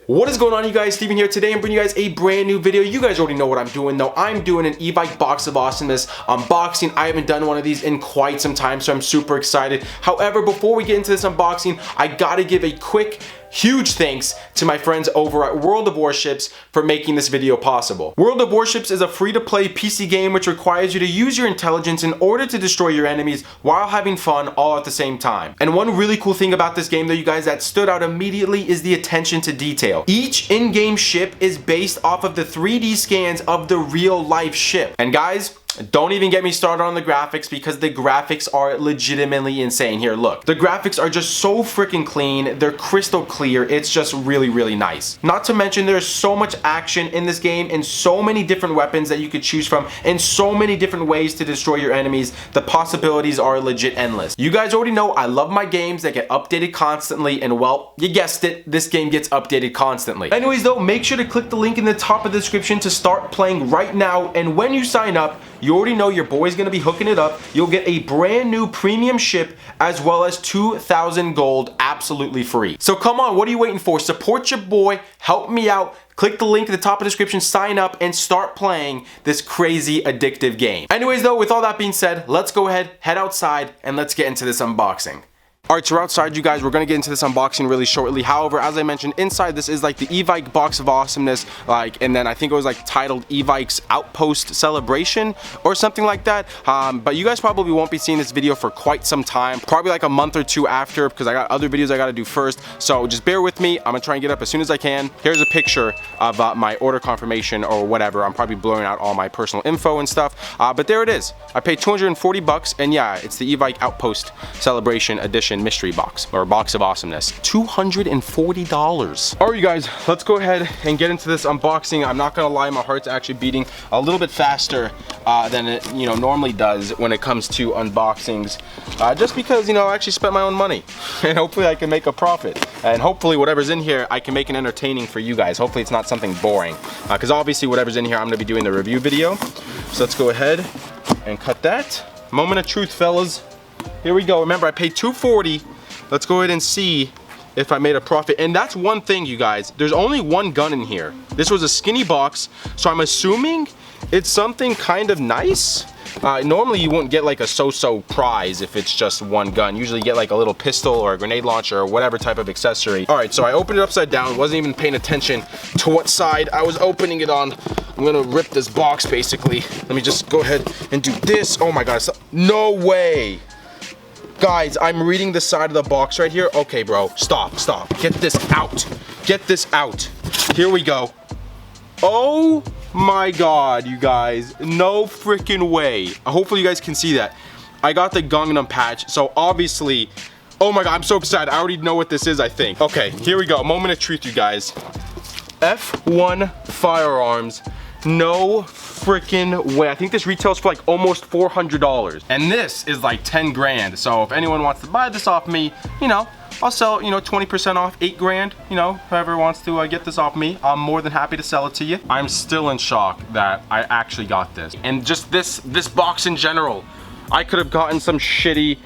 What is going on, you guys? Steven here. Today I'm bringing you guys a brand new video. You guys already know what I'm doing though. I'm doing an Evike Box of Awesomeness unboxing. I haven't done one of these in quite some time, so I'm super excited. However, before we get into this unboxing, I gotta give a quick huge thanks to my friends over at World of Warships for making this video possible. World of Warships is a free-to-play PC game which requires you to use your intelligence in order to destroy your enemies while having fun all at the same time. And one really cool thing about this game though, you guys, that stood out immediately is the attention to detail. Each in-game ship is based off of the 3D scans of the real-life ship. And guys, don't even get me started on the graphics because the graphics are legitimately insane. Here, look. The graphics are just so freaking clean. They're crystal clear. It's just really, really nice. Not to mention there's so much action in this game and so many different weapons that you could choose from and so many different ways to destroy your enemies. The possibilities are legit endless. You guys already know I love my games that get updated constantly, and well, you guessed it, this game gets updated constantly. Anyways though, make sure to click the link in the top of the description to start playing right now, and when you sign up, you already know your boy's gonna be hooking it up. You'll get a brand new premium ship as well as 2,000 gold absolutely free. So come on, what are you waiting for? Support your boy, help me out. Click the link at the top of the description, sign up, and start playing this crazy addictive game. Anyways though, with all that being said, let's go ahead, head outside, and let's get into this unboxing. Alright, so we're outside, you guys. We're gonna get into this unboxing really shortly. However, as I mentioned, inside this is like the Evike Box of Awesomeness, and then I think it was like titled Evike's Outpost Celebration or something like that. But you guys probably won't be seeing this video for quite some time, probably like a month or two after, because I got other videos I gotta do first. So just bear with me. I'm gonna try and get up as soon as I can. Here's a picture of my order confirmation or whatever. I'm probably blowing out all my personal info and stuff, but there it is. I paid 240 bucks, and yeah, it's the Evike Outpost Celebration Edition mystery box or Box of Awesomeness. $240. All right, you guys, let's go ahead and get into this unboxing. I'm not gonna lie, my heart's actually beating a little bit faster than it normally does when it comes to unboxings, just because I actually spent my own money, and hopefully I can make a profit, and hopefully whatever's in here I can make it entertaining for you guys. Hopefully it's not something boring, because obviously whatever's in here I'm gonna be doing the review video. So let's go ahead and cut that. Moment of truth, fellas. Here we go. Remember, I paid $240. Let's go ahead and see if I made a profit. And that's one thing, you guys. There's only one gun in here. This was a skinny box, so I'm assuming it's something kind of nice. Normally you wouldn't get like a so-so prize if it's just one gun. Usually you get like a little pistol or a grenade launcher or whatever type of accessory. All right, so I opened it upside down. Wasn't even paying attention to what side I was opening it on. I'm gonna rip this box basically. Let me just go ahead and do this. Oh my God, no way. Guys, I'm reading the side of the box right here. Okay, bro, stop. Get this out. Get this out. Here we go. Oh my God, you guys. No freaking way. Hopefully you guys can see that. I got the Gangnam patch, so obviously, oh my God, I'm so excited. I already know what this is, I think. Okay, here we go. Moment of truth, you guys. F1 firearms. No freaking way. I think this retails for like almost $400, and this is like 10 grand. So if anyone wants to buy this off me, I'll sell 20% off, 8 grand. Whoever wants to get this off me, I'm more than happy to sell it to you. I'm still in shock that I actually got this, and just this box in general. I could have gotten some shitty,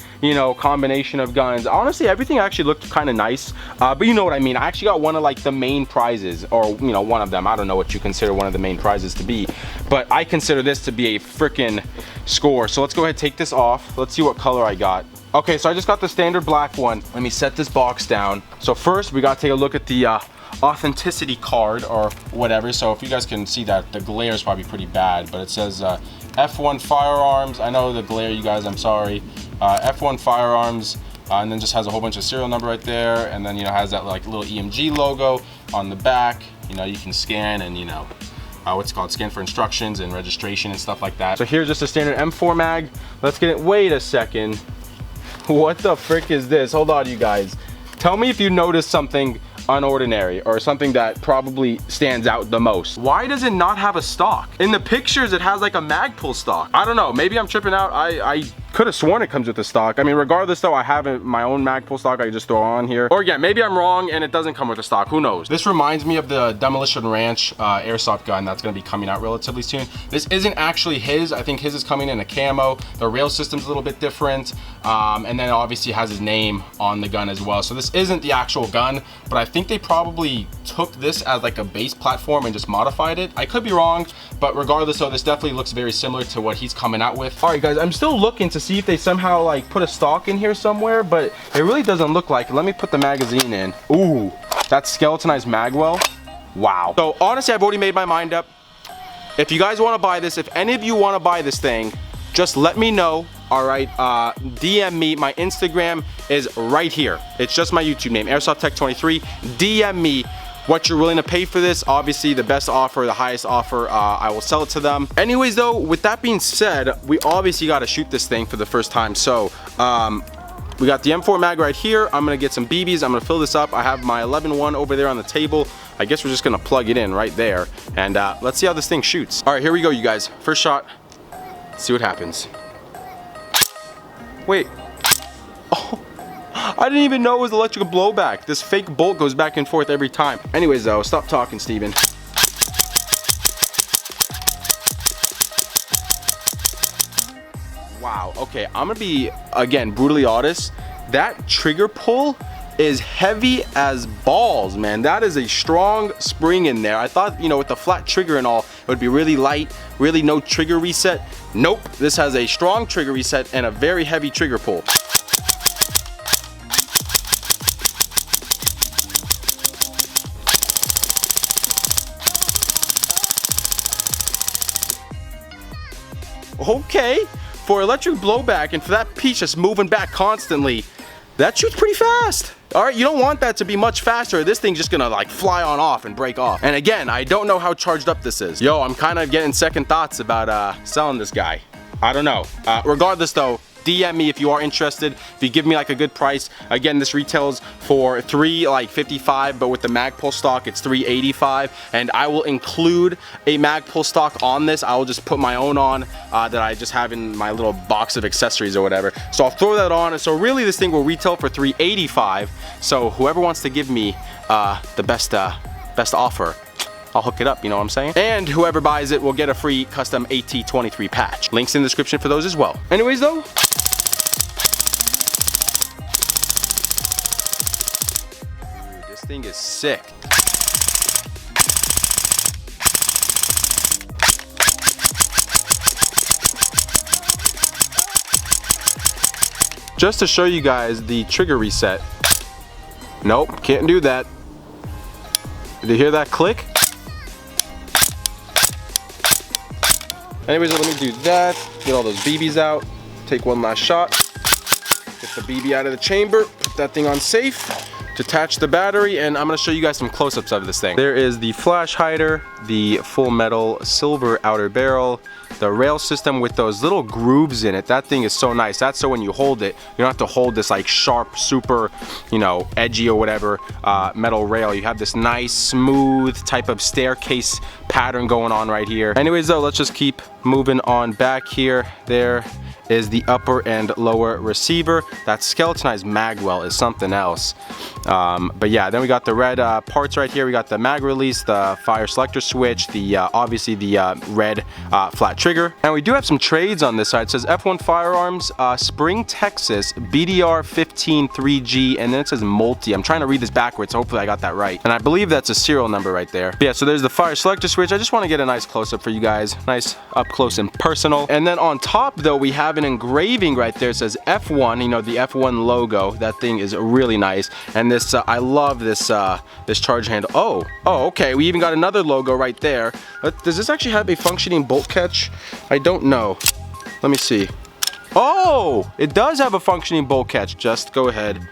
combination of guns. Honestly, everything actually looked kind of nice, but you know what I mean. I actually got one of like the main prizes, or one of them. I don't know what you consider one of the main prizes to be, but I consider this to be a freaking score. So let's go ahead and take this off. Let's see what color I got. Okay, so I just got the standard black one. Let me set this box down. So first, we gotta take a look at the authenticity card or whatever. So if you guys can see that, the glare is probably pretty bad, but it says F1 firearms. I know the glare, you guys, I'm sorry. F1 firearms, and then just has a whole bunch of serial number right there, and then has that like little EMG logo on the back. You can scan and what's it called, scan for instructions and registration and stuff like that. So here's just a standard M4 mag. Let's get it. Wait a second. What the frick is this? Hold on, you guys. Tell me if you notice something unordinary or something that probably stands out the most. Why does it not have a stock? In the pictures, it has like a Magpul stock. I don't know, maybe I'm tripping out. I could have sworn it comes with the stock. I mean, regardless though, I have my own mag pull stock I can just throw on here. Or yeah, maybe I'm wrong and it doesn't come with the stock, who knows. This reminds me of the Demolition Ranch airsoft gun that's gonna be coming out relatively soon. This isn't actually his. I think his is coming in a camo. The rail system's a little bit different. And then obviously has his name on the gun as well. So this isn't the actual gun, but I think they probably took this as like a base platform and just modified it. I could be wrong, but regardless though, this definitely looks very similar to what he's coming out with. All right guys, I'm still looking to see if they somehow like put a stock in here somewhere, but it really doesn't look like it. Let me put the magazine in. Ooh, that skeletonized magwell. Wow. So honestly, I've already made my mind up. If you guys want to buy this, if any of you want to buy this thing, just let me know. All right, DM me. My Instagram is right here. It's just my YouTube name, Airsoft Tech 23. DM me what you're willing to pay for this. Obviously, the best offer, the highest offer, I will sell it to them. Anyways, though, with that being said, we obviously got to shoot this thing for the first time. So, we got the M4 mag right here. I'm gonna get some BBs. I'm gonna fill this up. I have my 11-1 over there on the table. I guess we're just gonna plug it in right there, and let's see how this thing shoots. All right, here we go, you guys. First shot. Let's see what happens. Wait. Oh, I didn't even know it was electrical blowback. This fake bolt goes back and forth every time. Anyways, though, stop talking, Steven. Wow, okay, I'm gonna be, again, brutally honest. That trigger pull is heavy as balls, man. That is a strong spring in there. I thought, you know, with the flat trigger and all, it would be really light, really no trigger reset. Nope, this has a strong trigger reset and a very heavy trigger pull. Okay, for electric blowback and for that piece just moving back constantly, that shoots pretty fast. All right, you don't want that to be much faster. This thing's just gonna like fly on off and break off. And again, I don't know how charged up this is. Yo, I'm kind of getting second thoughts about selling this guy. I don't know. Regardless though, DM me if you are interested. If you give me like a good price. Again, this retails for $355, but with the Magpul stock, it's $385. And I will include a Magpul stock on this. I will just put my own on that I just have in my little box of accessories or whatever. So I'll throw that on. And so really this thing will retail for $385. So whoever wants to give me the best offer, I'll hook it up, you know what I'm saying? And whoever buys it will get a free custom AT23 patch. Links in the description for those as well. Anyways though, this thing is sick. Just to show you guys the trigger reset. Nope, can't do that. Did you hear that click? Anyways, let me do that. Get all those BBs out. Take one last shot. Get the BB out of the chamber. Put that thing on safe. Detach the battery, and I'm gonna show you guys some close-ups of this thing. There is the flash hider, the full metal silver outer barrel, the rail system with those little grooves in it. That thing is so nice. That's so when you hold it, you don't have to hold this like sharp, super, you know, edgy or whatever metal rail. You have this nice, smooth type of staircase pattern going on right here. Anyways though, let's just keep moving on back here. There is the upper and lower receiver. That skeletonized magwell is something else. But yeah, then we got the red parts right here. We got the mag release, the fire selector switch, the obviously the red flat trigger. And we do have some trades on this side. It says F1 Firearms, Spring, Texas, BDR 15 3G, and then it says multi. I'm trying to read this backwards, so hopefully I got that right. And I believe that's a serial number right there. But yeah, so there's the fire selector switch. I just want to get a nice close-up for you guys. Nice up close and personal. And then on top though, we have an engraving right there. It says F1, you know, the F1 logo. That thing is really nice. And this, I love this this charge handle. Oh, okay. We even got another logo right there. Does this actually have a functioning bolt catch? I don't know. Let me see. Oh, it does have a functioning bolt catch. Just go ahead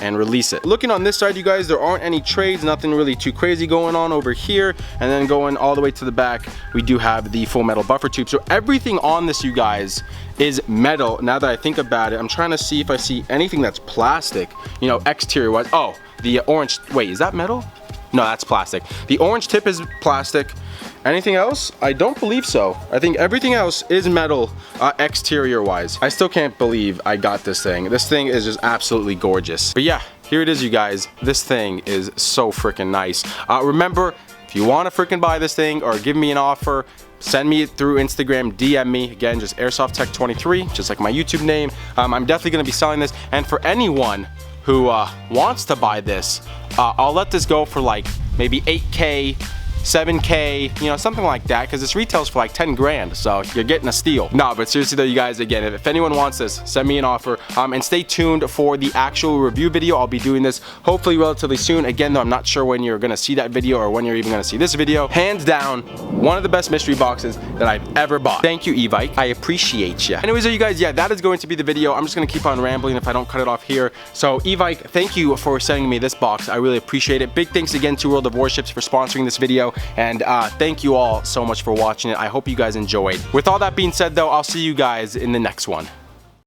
and release it. Looking on this side, you guys, there aren't any trades, nothing really too crazy going on over here. And then going all the way to the back, we do have the full metal buffer tube. So everything on this, you guys, is metal. Now that I think about it, I'm trying to see if I see anything that's plastic, you know, exterior wise. Oh, the orange, wait, is that metal? No, that's plastic. The orange tip is plastic. Anything else? I don't believe so. I think everything else is metal exterior wise. I still can't believe I got this thing. This thing is just absolutely gorgeous. But yeah, here it is, you guys. This thing is so freaking nice. Remember, if you want to freaking buy this thing or give me an offer, send me it through Instagram, DM me. Again, just Airsoft Tech 23, just like my YouTube name. I'm definitely going to be selling this. And for anyone who wants to buy this, I'll let this go for like maybe 8K, 7K, you know, something like that, because this retails for like 10 grand, so you're getting a steal. No, but seriously though, you guys, again, if anyone wants this, send me an offer, and stay tuned for the actual review video. I'll be doing this hopefully relatively soon. Again though, I'm not sure when you're gonna see that video or when you're even gonna see this video. Hands down, one of the best mystery boxes that I've ever bought. Thank you, Evike. I appreciate you. Anyways, you guys, yeah, that is going to be the video. I'm just gonna keep on rambling if I don't cut it off here. So Evike, thank you for sending me this box. I really appreciate it. Big thanks again to World of Warships for sponsoring this video. And thank you all so much for watching it. I hope you guys enjoyed. With all that being said though, I'll see you guys in the next one.